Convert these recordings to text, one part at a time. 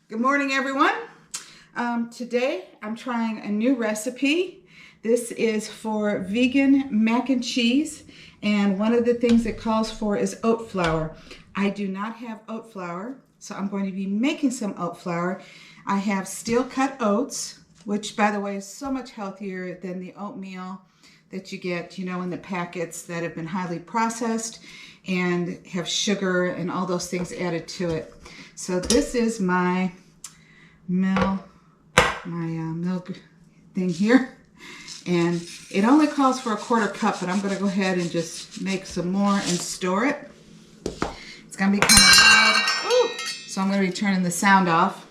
Good morning, everyone. Today I'm trying a new recipe. This is for vegan mac and cheese, and one of the things it calls for is oat flour. I do not have oat flour, so I'm going to be making some oat flour. I have steel cut oats, which by the way is so much healthier than the oatmeal that you get, in the packets that have been highly processed and have sugar and all those things added to it. So this is my milk thing here, and it only calls for a 1/4 cup, but I'm going to go ahead and just make some more and store it. It's going to be kind of loud. Ooh, so I'm going to be turning the sound off.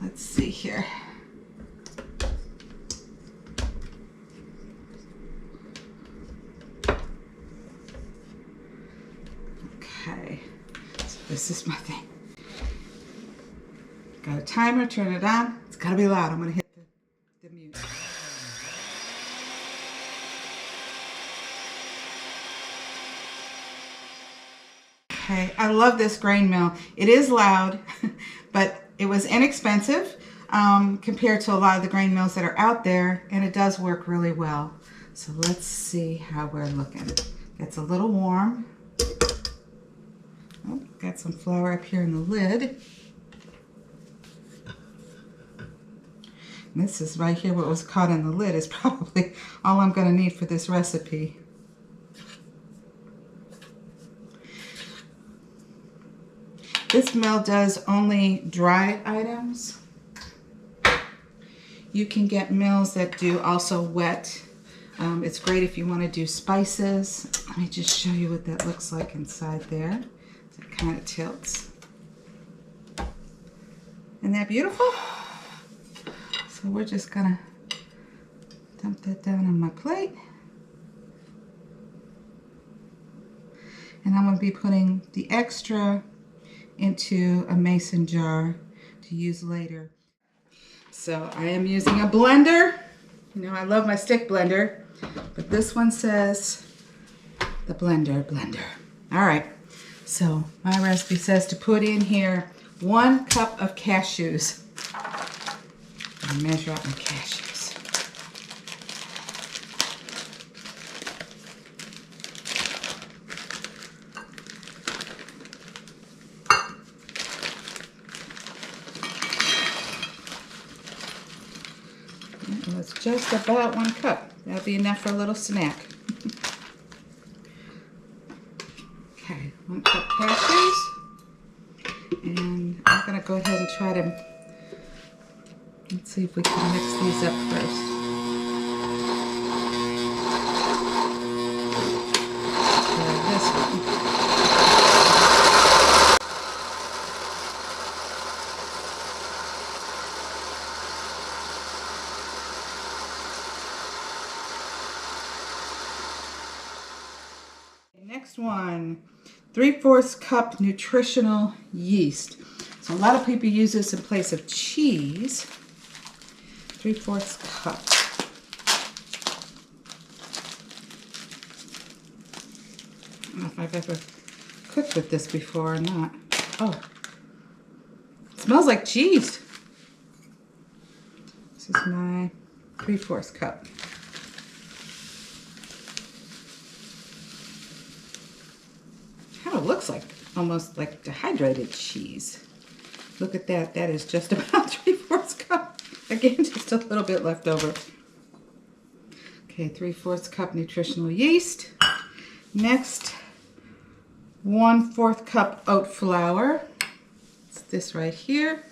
Let's see here. Okay, so this is my thing. Got a timer, turn it on. It's gotta be loud. I'm gonna hit the mute. Okay, I love this grain mill. It is loud, but it was inexpensive compared to a lot of the grain mills that are out there, and it does work really well. So let's see how we're looking. It's a little warm. Oh, got some flour up here in the lid. And this is right here, what was caught in the lid is probably all I'm going to need for this recipe. This mill does only dry items. You can get mills that do also wet. It's great if you want to do spices. Let me just show you what that looks like inside there. It kind of tilts. Isn't that beautiful? So we're just gonna dump that down on my plate. And I'm gonna be putting the extra into a mason jar to use later. So I am using a blender. I love my stick blender, but this one says the blender. All right, so my recipe says to put in here 1 cup of cashews. I'll measure out my cashews. Well, it's just about 1 cup. That'll be enough for a little snack. Okay, 1 cup cashews. And I'm going to go ahead and try to, let's see if we can mix these up first. Try this one. Next one, 3/4 cup nutritional yeast. So a lot of people use this in place of cheese. 3/4 cup. I don't know if I've ever cooked with this before or not. Oh, it smells like cheese. This is my 3/4 cup. Kind of looks like almost like dehydrated cheese. Look at that. That is just about 3/4 cup. Again, just a little bit left over. Okay, 3/4 cup nutritional yeast. Next, 1/4 cup oat flour. It's this right here.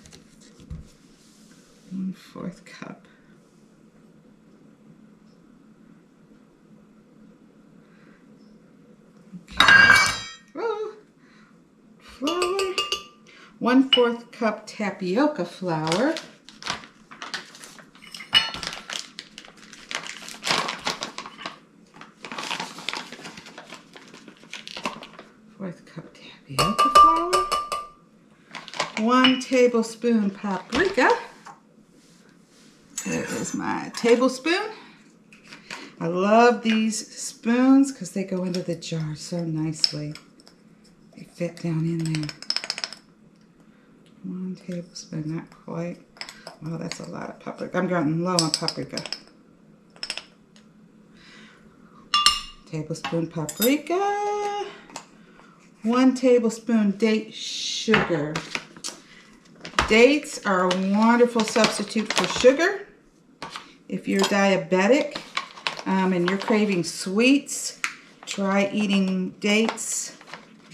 1/4 cup. Flour, 1/4 cup tapioca flour, 1/4 cup tapioca flour, 1 tablespoon paprika. There is my tablespoon. I love these spoons because they go into the jar so nicely. They fit down in there. 1 tablespoon, not quite. Oh, that's a lot of paprika. I'm getting low on paprika. Tablespoon paprika. 1 tablespoon date sugar. Dates are a wonderful substitute for sugar. If you're diabetic and you're craving sweets, try eating dates,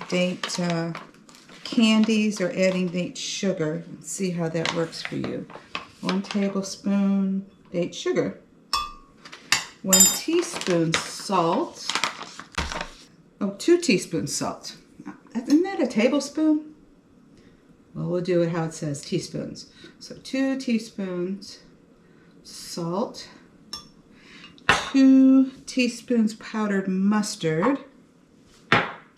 date candies, or adding date sugar and see how that works for you. 1 tablespoon date sugar. 1 teaspoon salt. Oh, 2 teaspoons salt. Isn't that a tablespoon? Well, we'll do it how it says, teaspoons. So 2 teaspoons salt, 2 teaspoons powdered mustard.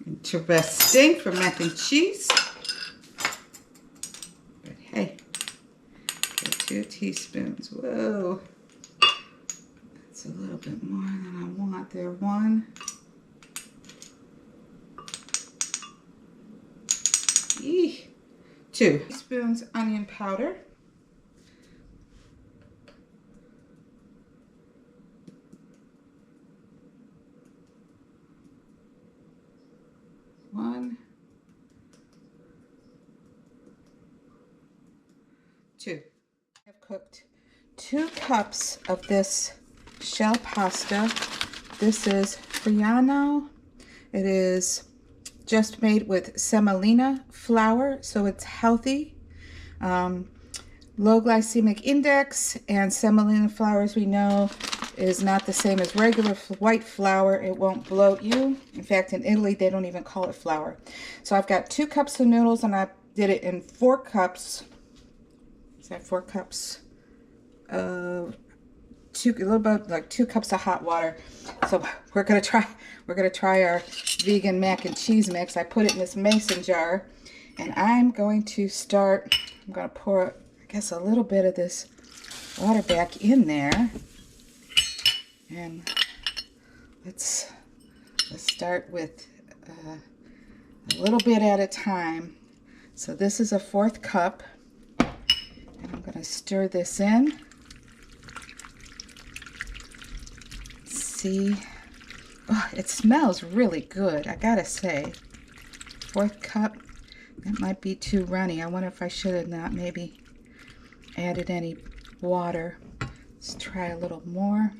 Interesting for mac and cheese. But hey, okay, 2 teaspoons. Whoa, that's a little bit more than I want there. 1. Eee. 2 teaspoons onion powder. 1, 2. I've cooked 2 cups of this shell pasta. This is Friano. It is just made with semolina flour, so it's healthy. Low glycemic index, and semolina flour, as we know, is not the same as regular white flour. It won't bloat you. In fact, in Italy, they don't even call it flour. So I've got 2 cups of noodles, and I did it in 4 cups. Is that 4 cups? A little bit like 2 cups of hot water. So we're gonna try our vegan mac and cheese mix. I put it in this mason jar, and I'm going to pour, I guess, a little bit of this water back in there, and let's start with a little bit at a time. So this is a 4th cup, and I'm going to stir this in. See, oh, it smells really good, I gotta say. 4th cup, that might be too runny. I wonder if I should have not maybe added any water. Let's try a little more,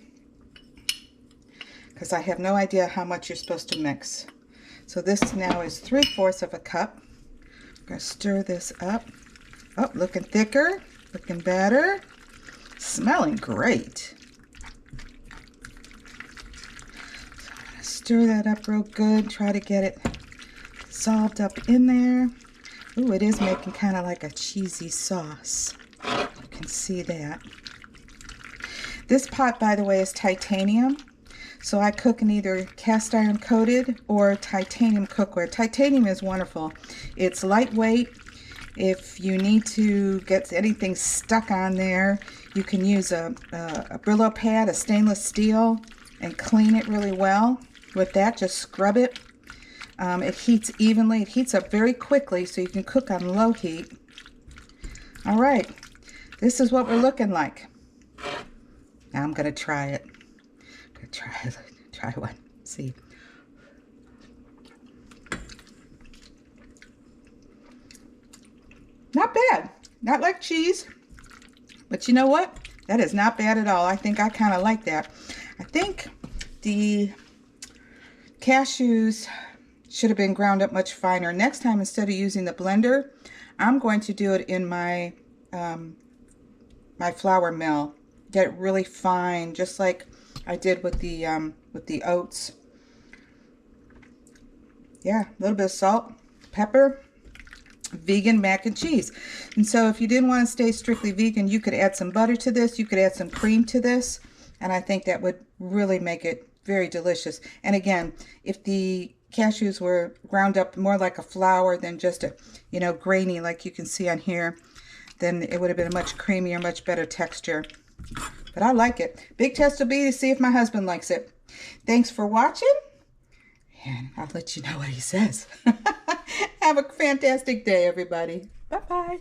because I have no idea how much you're supposed to mix. So this now is 3/4 of a cup. I'm going to stir this up. Oh, looking thicker, looking better, smelling great. So I'm going to stir that up real good, try to get it dissolved up in there. Ooh, it is making kind of like a cheesy sauce. You can see that. This pot, by the way, is titanium. So I cook in either cast iron coated or titanium cookware. Titanium is wonderful. It's lightweight. If you need to get anything stuck on there, you can use a Brillo pad, a stainless steel, and clean it really well. With that, just scrub it. It heats evenly. It heats up very quickly, so you can cook on low heat. All right, this is what we're looking like. Now I'm going to try it. I'm going to try one. See. Not bad. Not like cheese. But you know what? That is not bad at all. I think I kind of like that. I think the cashews should have been ground up much finer. Next time, instead of using the blender, I'm going to do it in my my flour mill. Get it really fine, just like I did with the oats. Yeah, a little bit of salt, pepper, vegan mac and cheese. And so if you didn't want to stay strictly vegan, you could add some butter to this, you could add some cream to this, and I think that would really make it very delicious. And again, if the cashews were ground up more like a flour than just a, you know, grainy like you can see on here, then it would have been a much creamier, much better texture. But I like it. Big test will be to see if my husband likes it. Thanks for watching, and I'll let you know what he says. Have a fantastic day, everybody. Bye-bye.